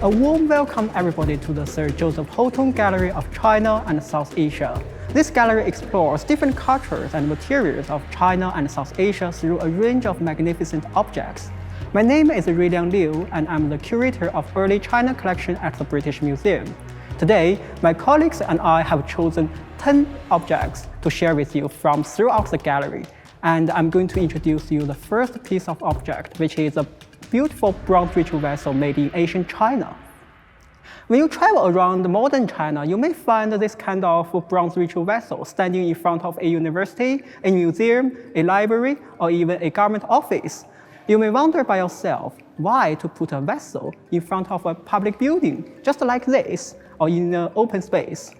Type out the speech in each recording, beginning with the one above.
A warm welcome everybody to the Sir Joseph Houghton Gallery of China and South Asia. This gallery explores different cultures and materials of China and South Asia through a range of magnificent objects. My name is Ruiliang Liu, and I'm the curator of Early China collection at the British Museum. Today, my colleagues and I have chosen 10 objects to share with you from throughout the gallery. And I'm going to introduce you the first piece of object, which is a beautiful bronze ritual vessel made in ancient China. When you travel around modern China, you may find this kind of bronze ritual vessel standing in front of a university, a museum, a library, or even a government office. You may wonder by yourself, why to put a vessel in front of a public building, just like this, or in an open space?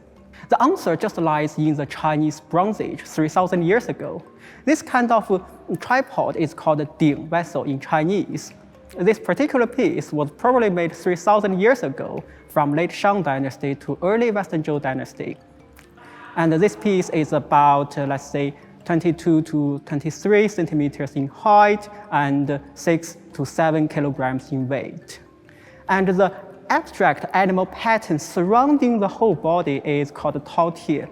The answer just lies in the Chinese Bronze Age, 3,000 years ago. This kind of tripod is called a ding vessel in Chinese. This particular piece was probably made 3,000 years ago from late Shang Dynasty to early Western Zhou Dynasty. And this piece is about, let's say, 22 to 23 centimeters in height and 6 to 7 kilograms in weight. And the abstract animal pattern surrounding the whole body is called Taotie,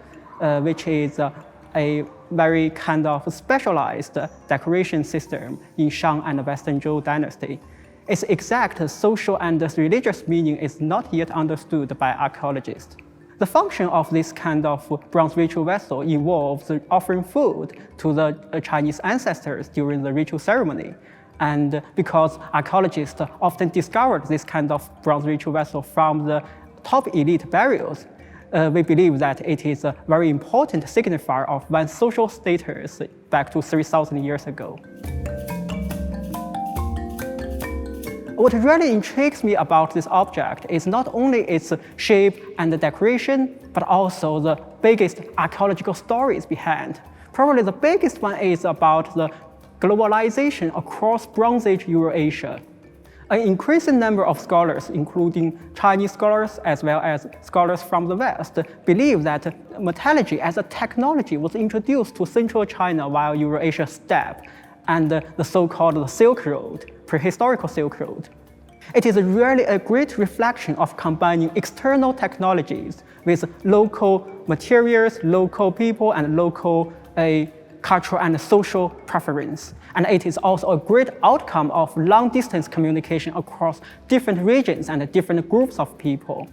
which is a very kind of specialized decoration system in Shang and Western Zhou Dynasty. Its exact social and religious meaning is not yet understood by archaeologists. The function of this kind of bronze ritual vessel involves offering food to the Chinese ancestors during the ritual ceremony. And because archaeologists often discovered this kind of bronze ritual vessel from the top elite burials, we believe that it is a very important signifier of one's social status back to 3,000 years ago. What really intrigues me about this object is not only its shape and decoration, but also the biggest archaeological stories behind. Probably the biggest one is about the globalization across Bronze Age Eurasia. An increasing number of scholars, including Chinese scholars as well as scholars from the West, believe that metallurgy as a technology was introduced to central China while Eurasia steppe and the so-called Silk Road, prehistorical Silk Road. It is really a great reflection of combining external technologies with local materials, local people, and local cultural and social preference. And it is also a great outcome of long-distance communication across different regions and different groups of people.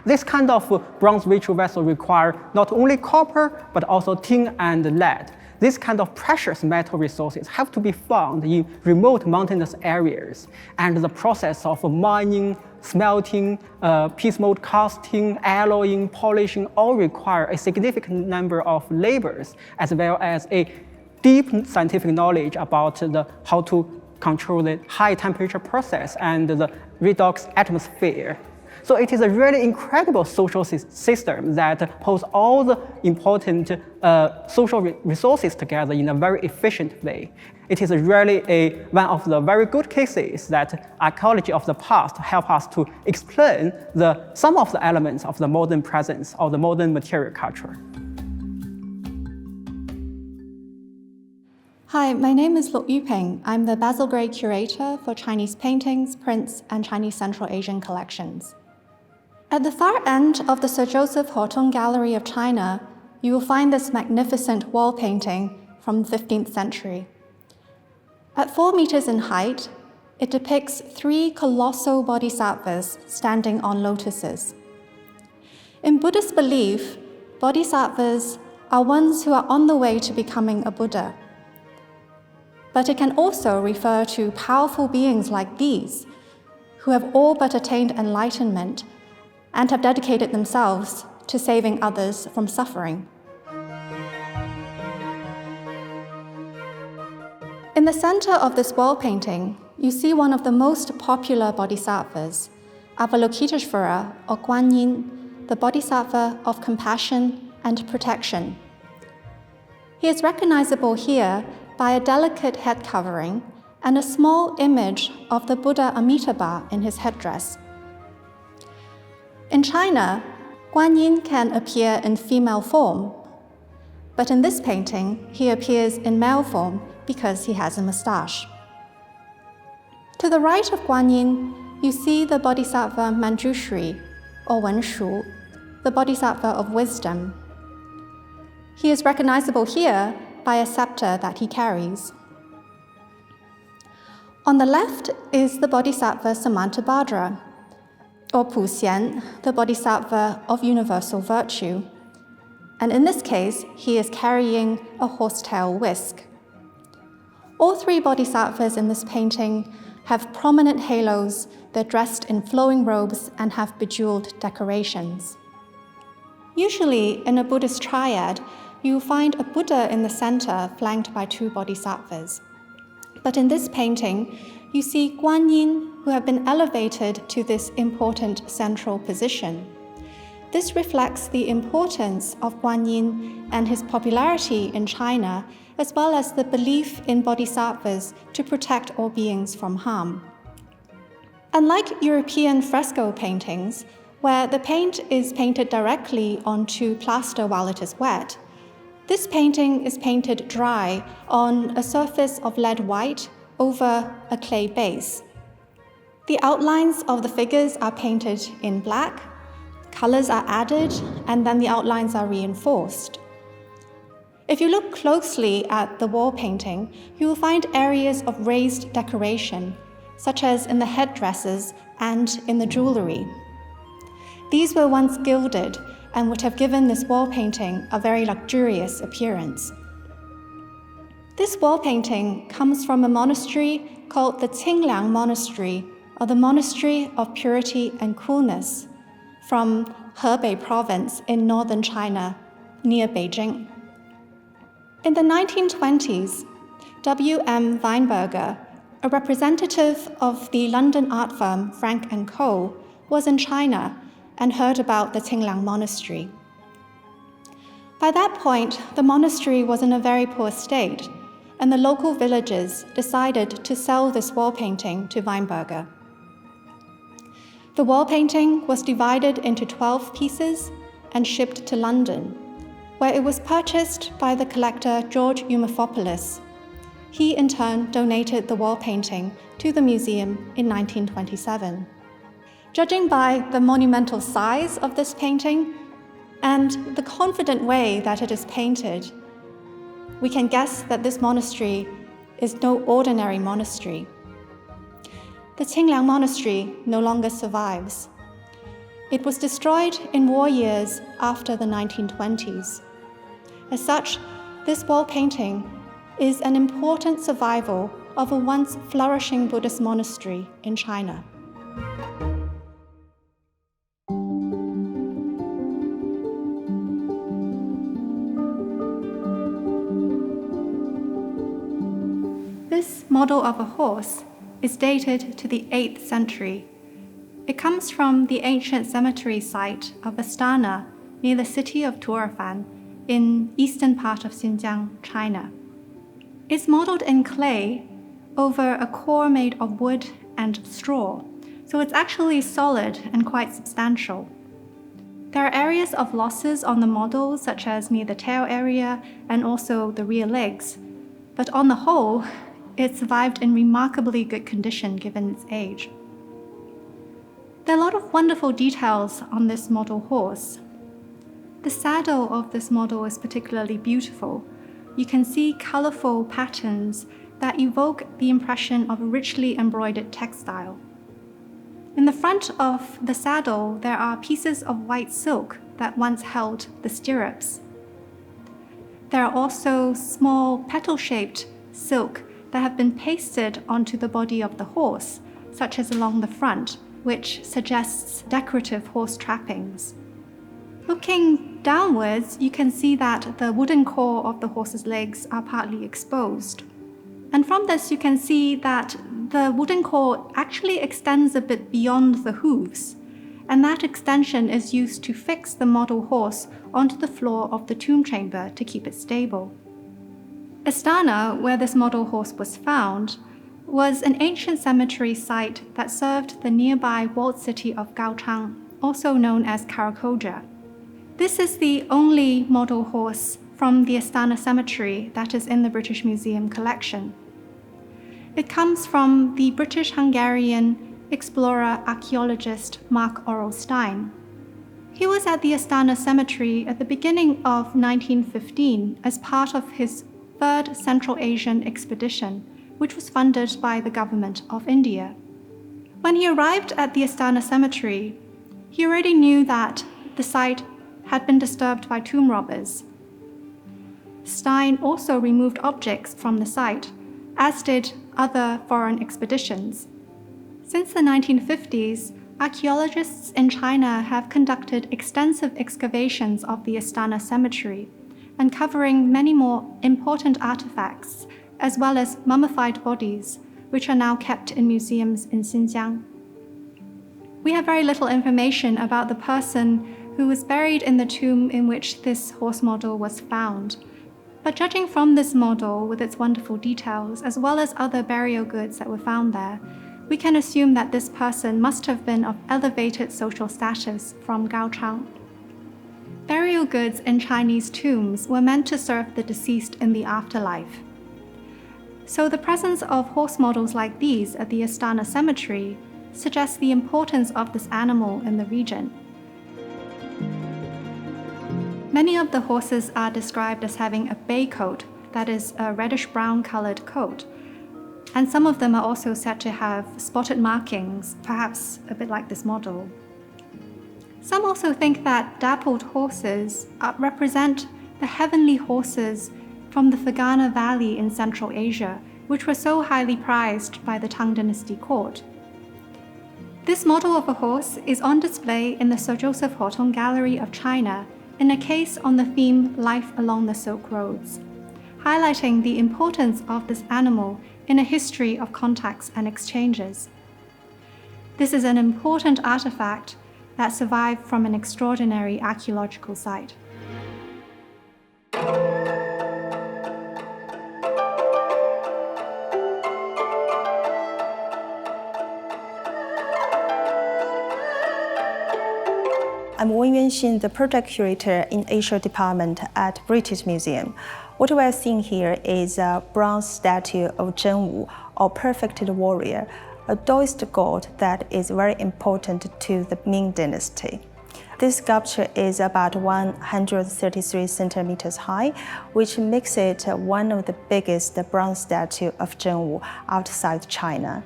This kind of bronze ritual vessel requires not only copper, but also tin and lead. This kind of precious metal resources have to be found in remote mountainous areas. And the process of mining, smelting, piece mold casting, alloying, polishing all require a significant number of labors, as well as a deep scientific knowledge about how to control the high temperature process and the redox atmosphere. So it is a really incredible social system that holds all the important social resources together in a very efficient way. It is really one of the very good cases that archaeology of the past help us to explain some of the elements of the modern presence or the modern material culture. Hi, my name is Luo Yuping. I'm the Basil Gray Curator for Chinese paintings, prints, and Chinese Central Asian collections. At the far end of the Sir Joseph Houghton Gallery of China, you will find this magnificent wall painting from the 15th century. At 4 meters in height, it depicts 3 colossal bodhisattvas standing on lotuses. In Buddhist belief, bodhisattvas are ones who are on the way to becoming a Buddha. But it can also refer to powerful beings like these, who have all but attained enlightenment and have dedicated themselves to saving others from suffering. In the center of this wall painting, you see one of the most popular bodhisattvas, Avalokiteshvara or Guan Yin, the bodhisattva of compassion and protection. He is recognizable here by a delicate head covering and a small image of the Buddha Amitabha in his headdress. In China, Guan Yin can appear in female form, but in this painting, he appears in male form because he has a mustache. To the right of Guan Yin, you see the Bodhisattva Manjushri, or Wenshu, the Bodhisattva of wisdom. He is recognizable here by a scepter that he carries. On the left is the Bodhisattva Samantabhadra, or Puxian, the Bodhisattva of universal virtue. And in this case, he is carrying a horsetail whisk. All three bodhisattvas in this painting have prominent halos, they're dressed in flowing robes and have bejeweled decorations. Usually, in a Buddhist triad, you will find a Buddha in the center flanked by two bodhisattvas. But in this painting, you see Guan Yin, who have been elevated to this important central position. This reflects the importance of Guan Yin and his popularity in China, as well as the belief in bodhisattvas to protect all beings from harm. Unlike European fresco paintings, where the paint is painted directly onto plaster while it is wet, this painting is painted dry on a surface of lead white over a clay base. The outlines of the figures are painted in black, colors are added, and then the outlines are reinforced. If you look closely at the wall painting, you will find areas of raised decoration, such as in the headdresses and in the jewelry. These were once gilded and would have given this wall painting a very luxurious appearance. This wall painting comes from a monastery called the Qingliang Monastery, or the Monastery of Purity and Coolness, from Hebei Province in northern China, near Beijing. In the 1920s, W.M. Weinberger, a representative of the London art firm Frank & Co., was in China and heard about the Qingliang Monastery. By that point, the monastery was in a very poor state, and the local villagers decided to sell this wall painting to Weinberger. The wall painting was divided into 12 pieces and shipped to London, where it was purchased by the collector George Eumopopoulos. He in turn donated the wall painting to the museum in 1927. Judging by the monumental size of this painting and the confident way that it is painted, we can guess that this monastery is no ordinary monastery. The Qingliang Monastery no longer survives. It was destroyed in war years after the 1920s. As such, this wall painting is an important survival of a once flourishing Buddhist monastery in China. This model of a horse is dated to the 8th century. It comes from the ancient cemetery site of Astana near the city of Turfan in eastern part of Xinjiang, China. It's modeled in clay over a core made of wood and straw, so it's actually solid and quite substantial. There are areas of losses on the model, such as near the tail area and also the rear legs, but on the whole, it survived in remarkably good condition given its age. There are a lot of wonderful details on this model horse. The saddle of this model is particularly beautiful. You can see colorful patterns that evoke the impression of a richly embroidered textile. In the front of the saddle, there are pieces of white silk that once held the stirrups. There are also small petal-shaped silk that have been pasted onto the body of the horse, such as along the front, which suggests decorative horse trappings. Looking downwards, you can see that the wooden core of the horse's legs are partly exposed. And from this, you can see that the wooden core actually extends a bit beyond the hooves, and that extension is used to fix the model horse onto the floor of the tomb chamber to keep it stable. Astana, where this model horse was found, was an ancient cemetery site that served the nearby walled city of Gaochang, also known as Karakoja. This is the only model horse from the Astana Cemetery that is in the British Museum collection. It comes from the British-Hungarian explorer archaeologist Mark Aurel Stein. He was at the Astana Cemetery at the beginning of 1915 as part of his third Central Asian expedition, which was funded by the government of India. When he arrived at the Astana Cemetery, he already knew that the site had been disturbed by tomb robbers. Stein also removed objects from the site, as did other foreign expeditions. Since the 1950s, archaeologists in China have conducted extensive excavations of the Astana Cemetery, uncovering many more important artifacts, as well as mummified bodies, which are now kept in museums in Xinjiang. We have very little information about the person who was buried in the tomb in which this horse model was found. But judging from this model with its wonderful details, as well as other burial goods that were found there, we can assume that this person must have been of elevated social status from Gaochang. Burial goods in Chinese tombs were meant to serve the deceased in the afterlife. So the presence of horse models like these at the Astana Cemetery suggests the importance of this animal in the region. Many of the horses are described as having a bay coat, that is, a reddish-brown colored coat. And some of them are also said to have spotted markings, perhaps a bit like this model. Some also think that dappled horses represent the heavenly horses from the Fergana Valley in Central Asia, which were so highly prized by the Tang Dynasty court. This model of a horse is on display in the Sir Joseph Horton Gallery of China in a case on the theme Life Along the Silk Roads, highlighting the importance of this animal in a history of contacts and exchanges. This is an important artifact that survived from an extraordinary archaeological site. I'm Wen Yuanxin, the project curator in Asia Department at British Museum. What we are seeing here is a bronze statue of Zhen Wu, or perfected warrior, a Taoist god that is very important to the Ming Dynasty. This sculpture is about 133 centimeters high, which makes it one of the biggest bronze statues of Zhen Wu outside China.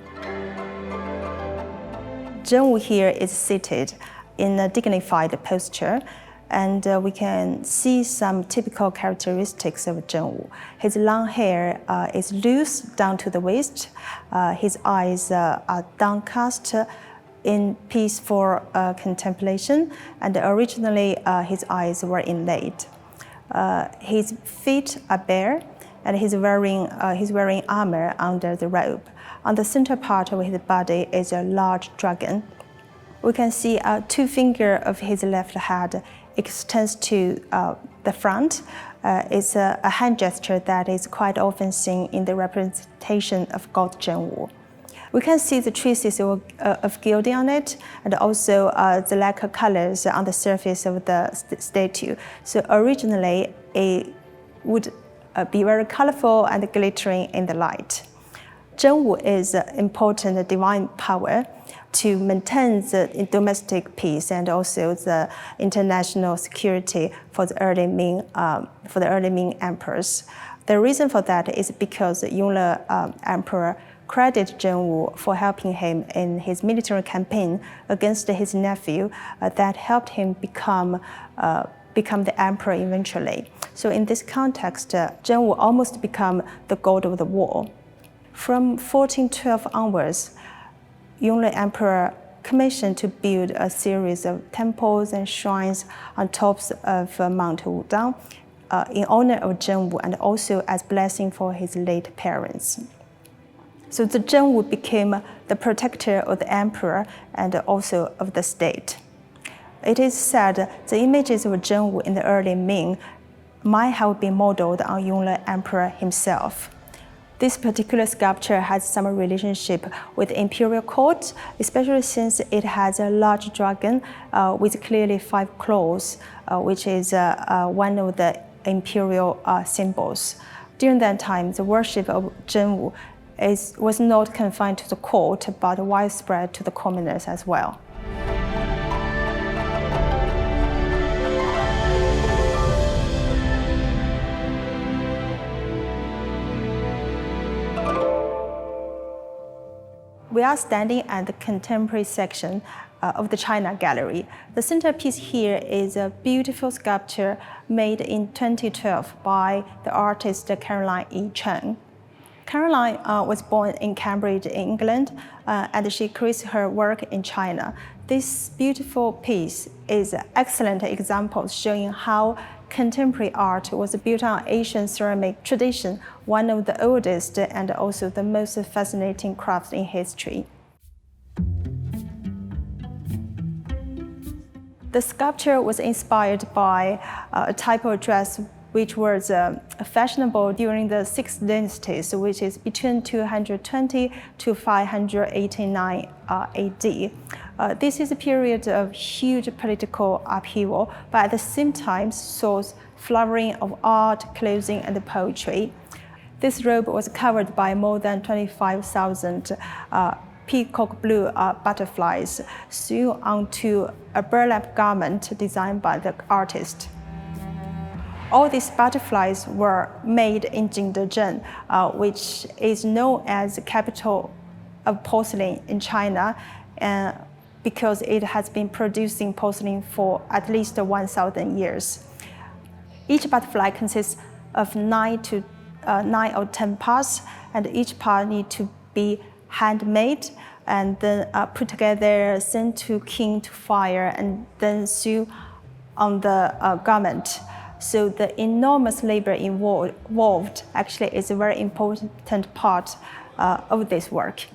Zhen Wu here is seated in a dignified posture, and we can see some typical characteristics of Zhen Wu. His long hair is loose down to the waist. His eyes are downcast in peaceful contemplation, and originally his eyes were inlaid. His feet are bare, and he's wearing armor under the robe. On the center part of his body is a large dragon. We can see two fingers of his left hand extends to the front. It's a hand gesture that is quite often seen in the representation of God Zhen Wu. We can see the traces of gilding on it, and also the lack of colors on the surface of the statue. So originally, it would be very colorful and glittering in the light. Zhen Wu is an important divine power to maintain the domestic peace and also the international security for the early Ming emperors. The reason for that is because the Yongle emperor credited Zhen Wu for helping him in his military campaign against his nephew that helped him become the emperor eventually. So in this context, Zhen Wu almost became the god of the war. From 1412 onwards, Yongle Emperor commissioned to build a series of temples and shrines on tops of Mount Wudang in honor of Zhen Wu and also as blessing for his late parents. So the Zhen Wu became the protector of the emperor and also of the state. It is said the images of Zhen Wu in the early Ming might have been modeled on Yongle Emperor himself. This particular sculpture has some relationship with the imperial court, especially since it has a large dragon with clearly 5 claws, which is one of the imperial symbols. During that time, the worship of Zhen Wu was not confined to the court, but widespread to the commoners as well. We are standing at the contemporary section of the China Gallery. The centerpiece here is a beautiful sculpture made in 2012 by the artist Caroline E. Chen. Caroline was born in Cambridge, England, and she creates her work in China. This beautiful piece is an excellent example showing how contemporary art was built on Asian ceramic tradition, one of the oldest and also the most fascinating crafts in history. The sculpture was inspired by a type of dress which was fashionable during the 6th dynasties, which is between 220 to 589 AD. This is a period of huge political upheaval, but at the same time saw flowering of art, clothing, and poetry. This robe was covered by more than 25,000 peacock blue butterflies sewn onto a burlap garment designed by the artist. All these butterflies were made in Jingdezhen, which is known as the capital of porcelain in China, because it has been producing porcelain for at least 1,000 years. Each butterfly consists of 9 or 10 parts, and each part needs to be handmade and then put together, sent to king to fire, and then sew on the garment. So the enormous labor involved actually is a very important part of this work.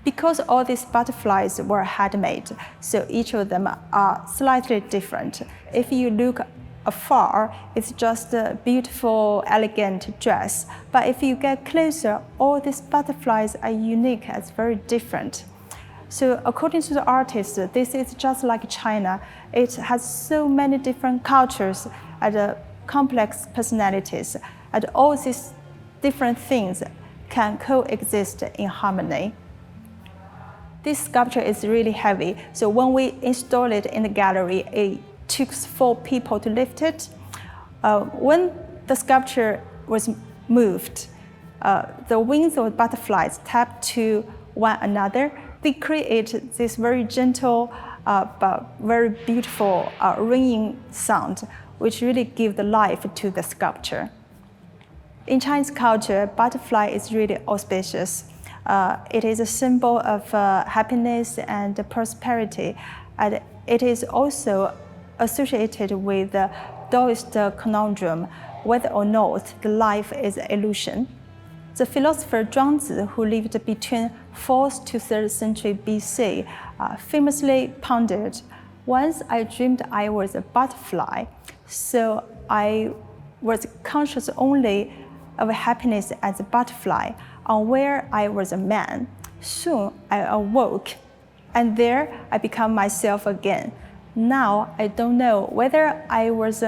Because all these butterflies were handmade, so each of them are slightly different. If you look afar, it's just a beautiful, elegant dress. But if you get closer, all these butterflies are unique and very different. So according to the artist, this is just like China. It has so many different cultures and complex personalities, and all these different things can coexist in harmony. This sculpture is really heavy, so when we install it in the gallery, it took 4 people to lift it. When the sculpture was moved, the wings of butterflies tapped to one another. They create this very gentle but very beautiful ringing sound, which really gives the life to the sculpture. In Chinese culture, butterfly is really auspicious. It is a symbol of happiness and prosperity, and it is also associated with the Taoist conundrum, whether or not the life is an illusion. The philosopher Zhuangzi, who lived between 4th to 3rd century BC, famously pondered, "Once I dreamed I was a butterfly, so I was conscious only of happiness as a butterfly, unaware I was a man. Soon I awoke, and there I become myself again. Now I don't know whether I was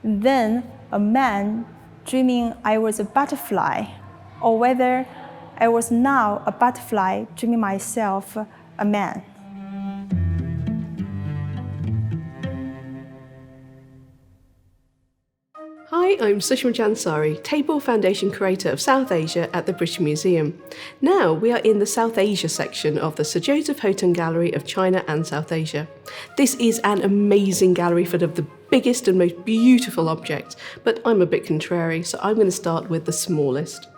then a man dreaming I was a butterfly, or whether I was now a butterfly dreaming myself a man." Hi, I'm Sushma Jansari, Tabor Foundation Curator of South Asia at the British Museum. Now we are in the South Asia section of the Sir Joseph Houghton Gallery of China and South Asia. This is an amazing gallery full of the biggest and most beautiful objects, but I'm a bit contrary, so I'm going to start with the smallest.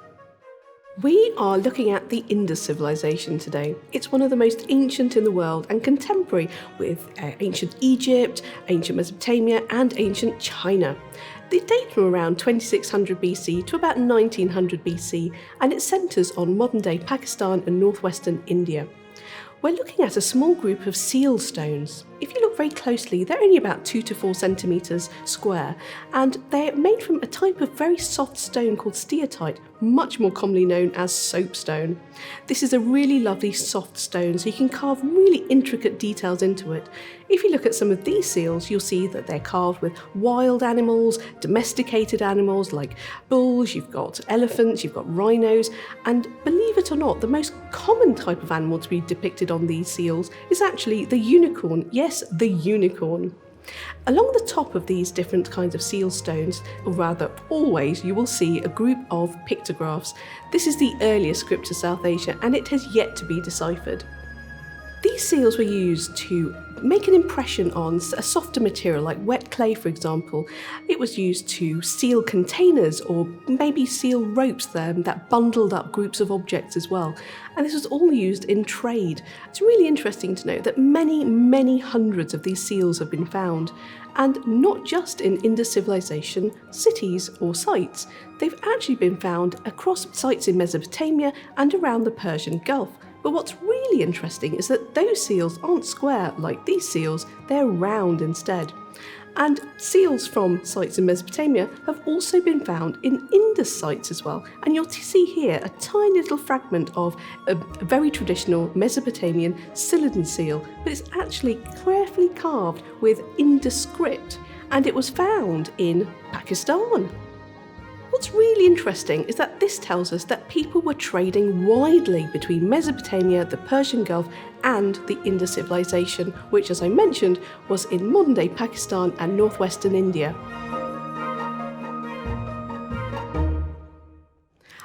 We are looking at the Indus civilization today. It's one of the most ancient in the world and contemporary with ancient Egypt, ancient Mesopotamia, and ancient China. They date from around 2600 BC to about 1900 BC, and it centres on modern-day Pakistan and northwestern India. We're looking at a small group of seal stones. If you look very closely, they're only about 2 to 4 centimetres square, and they're made from a type of very soft stone called steatite, much more commonly known as soapstone. This is a really lovely soft stone, so you can carve really intricate details into it. If you look at some of these seals, you'll see that they're carved with wild animals, domesticated animals like bulls, you've got elephants, you've got rhinos, and believe it or not, the most common type of animal to be depicted on these seals is actually the unicorn. Yes, the unicorn. Along the top of these different kinds of seal stones, or rather always, you will see a group of pictographs. This is the earliest script of South Asia and it has yet to be deciphered. These seals were used to make an impression on a softer material like wet clay, for example. It was used to seal containers or maybe seal ropes that bundled up groups of objects as well. And this was all used in trade. It's really interesting to note that many hundreds of these seals have been found. And not just in Indus civilization, cities or sites. They've actually been found across sites in Mesopotamia and around the Persian Gulf. But what's really interesting is that those seals aren't square like these seals, they're round instead. And seals from sites in Mesopotamia have also been found in Indus sites as well. And you'll see here a tiny little fragment of a very traditional Mesopotamian Cylliden seal, but it's actually carefully carved with Indus script. And it was found in Pakistan. What's really interesting is that this tells us that people were trading widely between Mesopotamia, the Persian Gulf, and the Indus civilization, which, as I mentioned, was in modern-day Pakistan and northwestern India.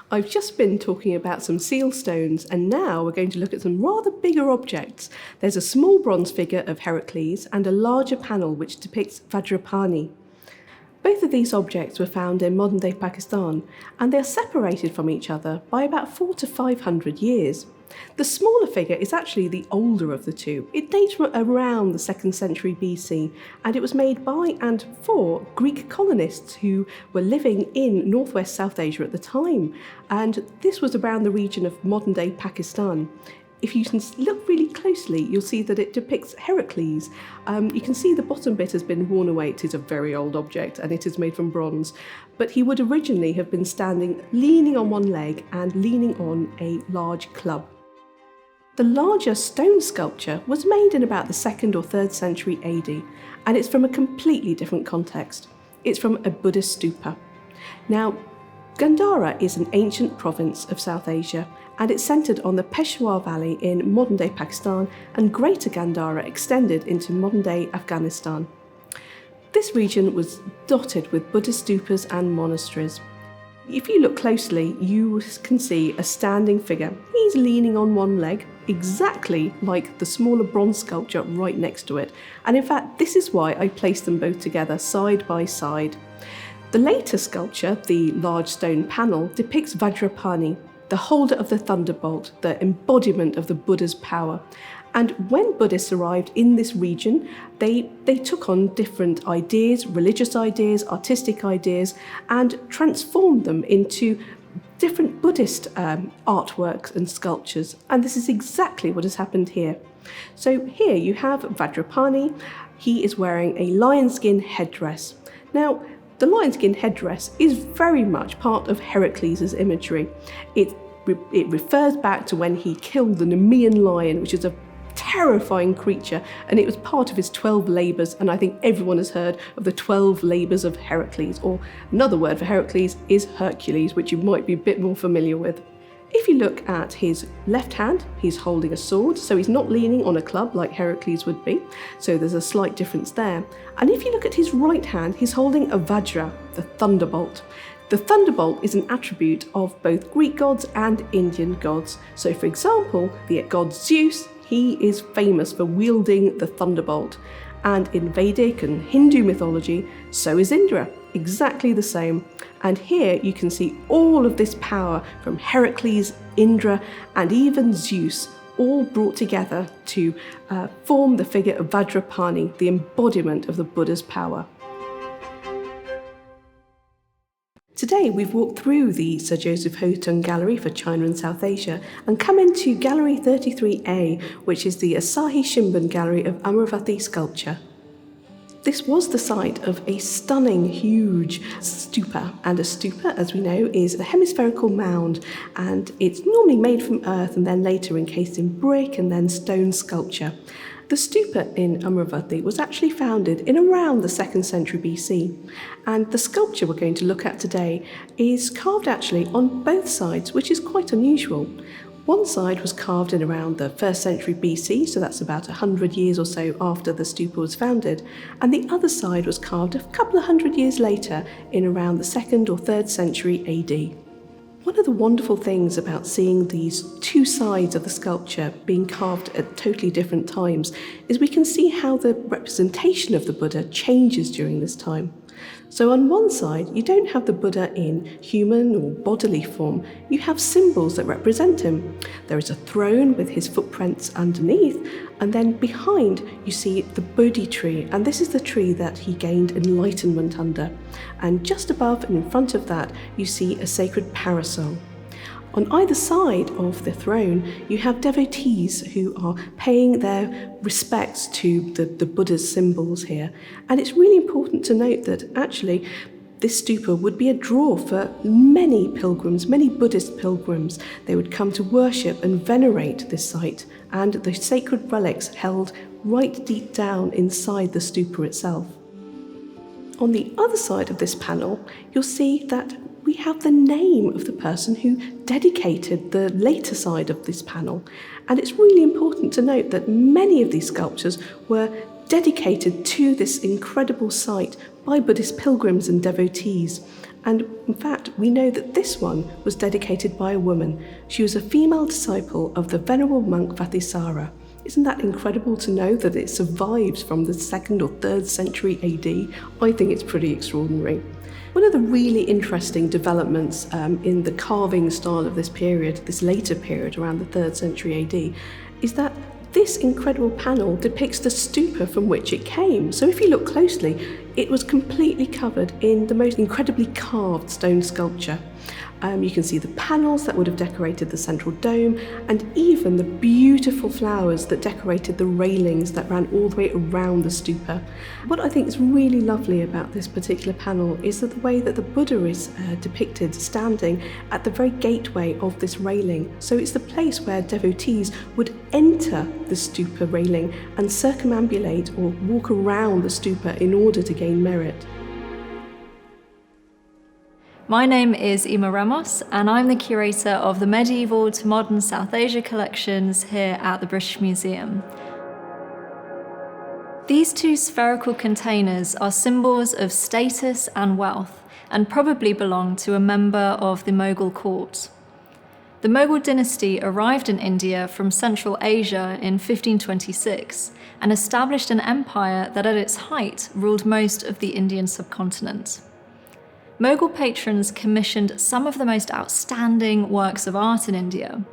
I've just been talking about some seal stones, and now we're going to look at some rather bigger objects. There's a small bronze figure of Heracles and a larger panel which depicts Vajrapani. Both of these objects were found in modern-day Pakistan, and they are separated from each other by about 400 to 500 years. The smaller figure is actually the older of the two. It dates from around the 2nd century BC, and it was made by and for Greek colonists who were living in northwest South Asia at the time, and this was around the region of modern-day Pakistan. If you can look really closely, you'll see that it depicts Heracles. You can see the bottom bit has been worn away. It is a very old object and it is made from bronze. But he would originally have been standing, leaning on one leg and leaning on a large club. The larger stone sculpture was made in about the 2nd or 3rd century AD, and it's from a completely different context. It's from a Buddhist stupa. Now, Gandhara is an ancient province of South Asia, and it's centred on the Peshawar Valley in modern-day Pakistan, and Greater Gandhara extended into modern-day Afghanistan. This region was dotted with Buddhist stupas and monasteries. If you look closely, you can see a standing figure. He's leaning on one leg, exactly like the smaller bronze sculpture right next to it. And in fact, this is why I placed them both together side by side. The later sculpture, the large stone panel, depicts Vajrapani, the holder of the thunderbolt, the embodiment of the Buddha's power. And when Buddhists arrived in this region, they took on different ideas, religious ideas, artistic ideas, and transformed them into different Buddhist artworks and sculptures. And this is exactly what has happened here. So here you have Vajrapani. He is wearing a lion skin headdress. Now, the lion skin headdress is very much part of Heracles' imagery. It refers back to when he killed the Nemean lion, which is a terrifying creature, and it was part of his 12 labours, and I think everyone has heard of the 12 labours of Heracles, or another word for Heracles is Hercules, which you might be a bit more familiar with. If you look at his left hand, he's holding a sword, so he's not leaning on a club like Heracles would be, so there's a slight difference there. And if you look at his right hand, he's holding a Vajra, the thunderbolt. The thunderbolt is an attribute of both Greek gods and Indian gods. So for example, the god Zeus, he is famous for wielding the thunderbolt. And in Vedic and Hindu mythology, so is Indra, exactly the same. And here you can see all of this power from Heracles, Indra, and even Zeus, all brought together to form the figure of Vajrapani, the embodiment of the Buddha's power. Today we've walked through the Sir Joseph Houghton Gallery for China and South Asia and come into Gallery 33A, which is the Asahi Shimbun Gallery of Amaravati sculpture. This was the site of a stunning, huge stupa. And a stupa, as we know, is a hemispherical mound, and it's normally made from earth and then later encased in brick and then stone sculpture. The stupa in Amaravati was actually founded in around the 2nd century BC, and the sculpture we're going to look at today is carved actually on both sides, which is quite unusual. One side was carved in around the 1st century BC, so that's about 100 years or so after the stupa was founded, and the other side was carved a couple of hundred years later in around the 2nd or 3rd century AD. One of the wonderful things about seeing these two sides of the sculpture being carved at totally different times is we can see how the representation of the Buddha changes during this time. So on one side, you don't have the Buddha in human or bodily form, you have symbols that represent him. There is a throne with his footprints underneath, and then behind you see the Bodhi tree, and this is the tree that he gained enlightenment under. And just above and in front of that, you see a sacred parasol. On either side of the throne, you have devotees who are paying their respects to the Buddha's symbols here. And it's really important to note that actually this stupa would be a draw for many pilgrims, many Buddhist pilgrims. They would come to worship and venerate this site and the sacred relics held right deep down inside the stupa itself. On the other side of this panel, you'll see that we have the name of the person who dedicated the later side of this panel. And it's really important to note that many of these sculptures were dedicated to this incredible site by Buddhist pilgrims and devotees. And in fact, we know that this one was dedicated by a woman. She was a female disciple of the venerable monk Vatisara. Isn't that incredible to know that it survives from the 2nd or 3rd century AD? I think it's pretty extraordinary. One of the really interesting developments in the carving style of this period, this later period around the 3rd century AD, is that this incredible panel depicts the stupa from which it came. So if you look closely, it was completely covered in the most incredibly carved stone sculpture. You can see the panels that would have decorated the central dome, and even the beautiful flowers that decorated the railings that ran all the way around the stupa. What I think is really lovely about this particular panel is that the way that the Buddha is depicted standing at the very gateway of this railing. So it's the place where devotees would enter the stupa railing and circumambulate or walk around the stupa in order to gain merit. My name is Ima Ramos, and I'm the curator of the Medieval to Modern South Asia collections here at the British Museum. These two spherical containers are symbols of status and wealth, and probably belong to a member of the Mughal court. The Mughal dynasty arrived in India from Central Asia in 1526 and established an empire that at its height ruled most of the Indian subcontinent. Mughal patrons commissioned some of the most outstanding works of art in India.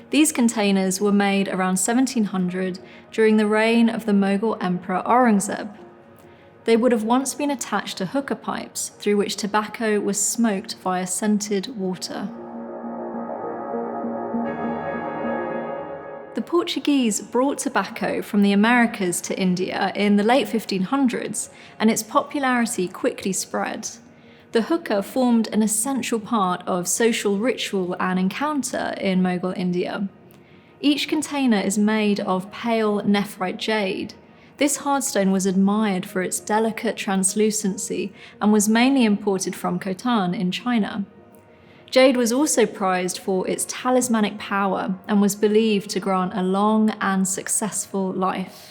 These containers were made around 1700 during the reign of the Mughal Emperor Aurangzeb. They would have once been attached to hookah pipes through which tobacco was smoked via scented water. The Portuguese brought tobacco from the Americas to India in the late 1500s, and its popularity quickly spread. The hookah formed an essential part of social ritual and encounter in Mughal India. Each container is made of pale nephrite jade. This hardstone was admired for its delicate translucency and was mainly imported from Khotan in China. Jade was also prized for its talismanic power and was believed to grant a long and successful life.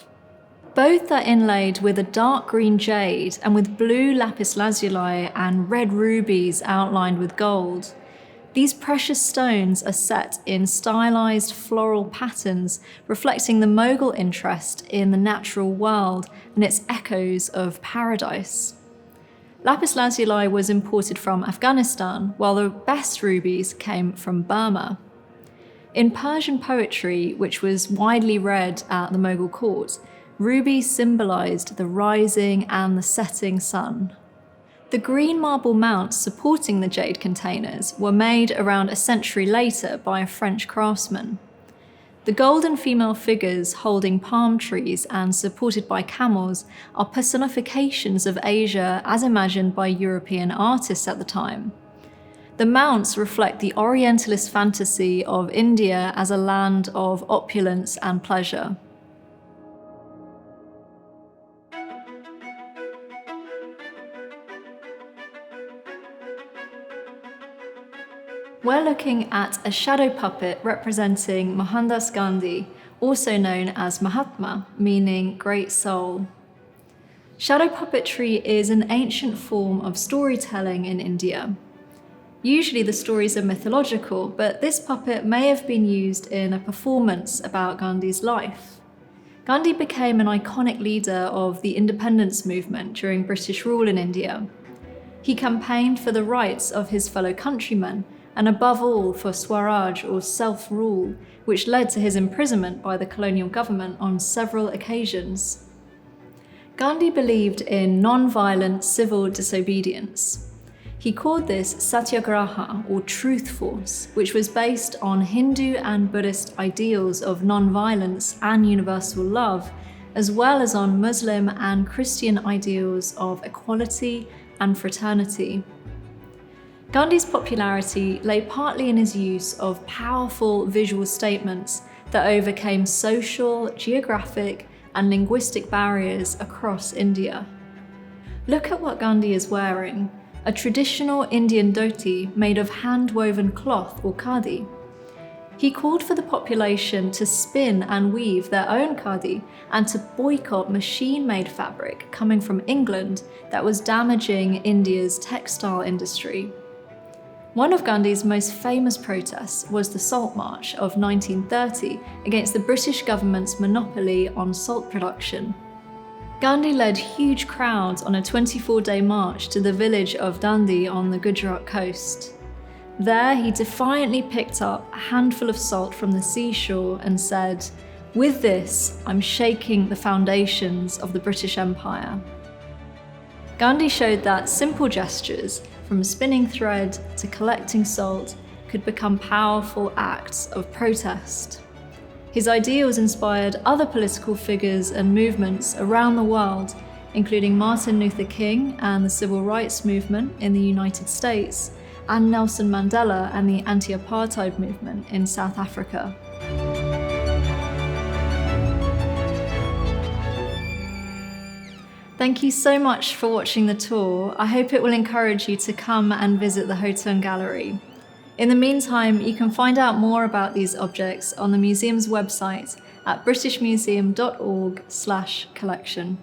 Both are inlaid with a dark green jade and with blue lapis lazuli and red rubies outlined with gold. These precious stones are set in stylized floral patterns reflecting the Mughal interest in the natural world and its echoes of paradise. Lapis lazuli was imported from Afghanistan, while the best rubies came from Burma. In Persian poetry, which was widely read at the Mughal court, rubies symbolized the rising and the setting sun. The green marble mounts supporting the jade containers were made around a century later by a French craftsman. The golden female figures holding palm trees and supported by camels are personifications of Asia as imagined by European artists at the time. The mounts reflect the Orientalist fantasy of India as a land of opulence and pleasure. We're looking at a shadow puppet representing Mohandas Gandhi, also known as Mahatma, meaning great soul. Shadow puppetry is an ancient form of storytelling in India. Usually the stories are mythological, but this puppet may have been used in a performance about Gandhi's life. Gandhi became an iconic leader of the independence movement during British rule in India. He campaigned for the rights of his fellow countrymen, and above all for Swaraj or self-rule, which led to his imprisonment by the colonial government on several occasions. Gandhi believed in non-violent civil disobedience. He called this satyagraha, or truth force, which was based on Hindu and Buddhist ideals of non-violence and universal love, as well as on Muslim and Christian ideals of equality and fraternity. Gandhi's popularity lay partly in his use of powerful visual statements that overcame social, geographic, and linguistic barriers across India. Look at what Gandhi is wearing, a traditional Indian dhoti made of hand-woven cloth or khadi. He called for the population to spin and weave their own khadi and to boycott machine-made fabric coming from England that was damaging India's textile industry. One of Gandhi's most famous protests was the Salt March of 1930 against the British government's monopoly on salt production. Gandhi led huge crowds on a 24-day march to the village of Dandi on the Gujarat coast. There, he defiantly picked up a handful of salt from the seashore and said, "With this, I'm shaking the foundations of the British Empire." Gandhi showed that simple gestures, from spinning thread to collecting salt, could become powerful acts of protest. His ideals inspired other political figures and movements around the world, including Martin Luther King and the Civil Rights Movement in the United States, and Nelson Mandela and the anti-apartheid movement in South Africa. Thank you so much for watching the tour. I hope it will encourage you to come and visit the Hotun Gallery. In the meantime, you can find out more about these objects on the museum's website at britishmuseum.org/collection.